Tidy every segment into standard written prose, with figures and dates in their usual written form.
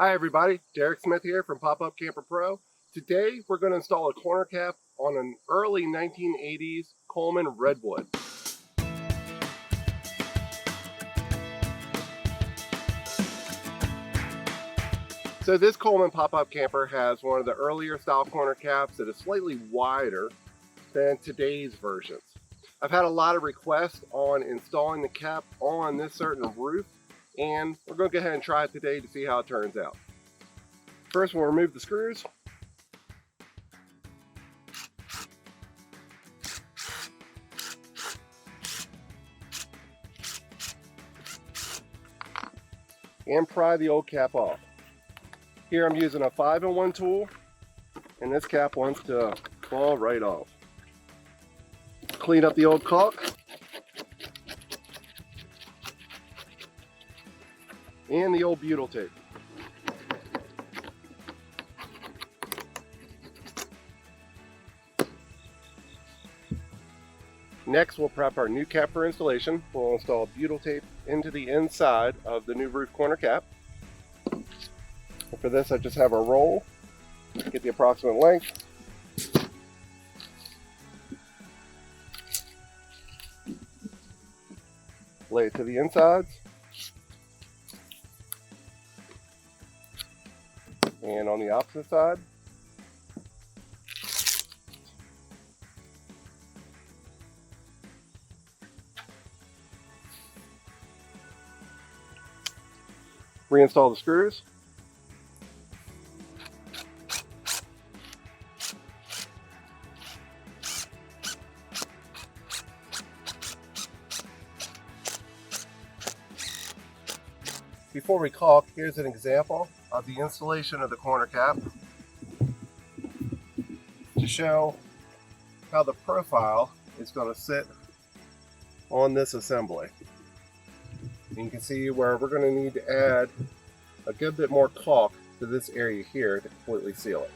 Hi everybody, Derek Smith here from Pop-Up Camper Pro. Today we're going to install a corner cap on an early 1980s Coleman Redwood. So this Coleman pop-up camper has one of the earlier style corner caps that is slightly wider than today's versions. I've had a lot of requests on installing the cap on this certain roof, and we're going to go ahead and try it today to see how it turns out. First, we'll remove the screws. And pry the old cap off. Here I'm using a 5-in-1 tool, and this cap wants to fall right off. Clean up the old caulk. And the old butyl tape. Next, we'll prep our new cap for installation. We'll install butyl tape into the inside of the new roof corner cap. And for this, I just have a roll, get the approximate length. Lay it to the insides. And on the opposite side. Reinstall the screws. Before we caulk, here's an example of the installation of the corner cap to show how the profile is going to sit on this assembly. And you can see where we're going to need to add a good bit more caulk to this area here to completely seal it.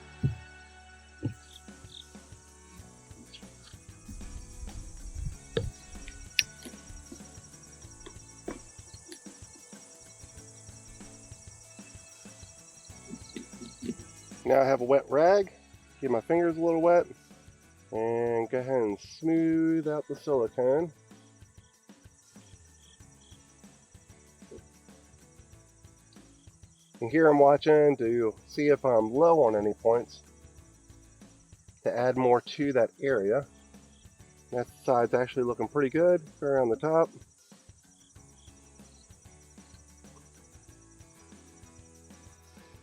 Now I have a wet rag, get my fingers a little wet, and go ahead and smooth out the silicone. And here I'm watching to see if I'm low on any points to add more to that area. That side's actually looking pretty good around the top.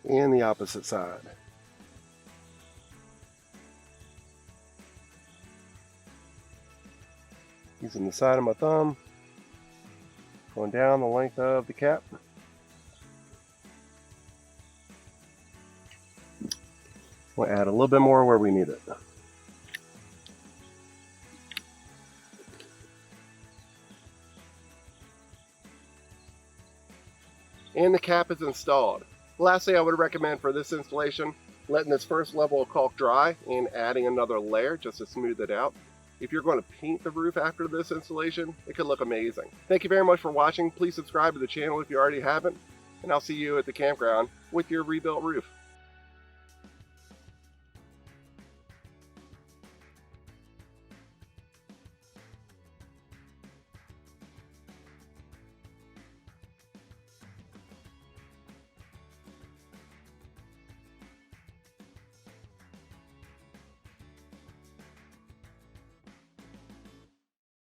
And the opposite side. Using the side of my thumb, going down the length of the cap. We'll add a little bit more where we need it. And the cap is installed. Lastly, I would recommend for this installation, letting this first level of caulk dry and adding another layer just to smooth it out. If you're going to paint the roof after this installation, it could look amazing. Thank you very much for watching. Please subscribe to the channel if you already haven't, and I'll see you at the campground with your rebuilt roof.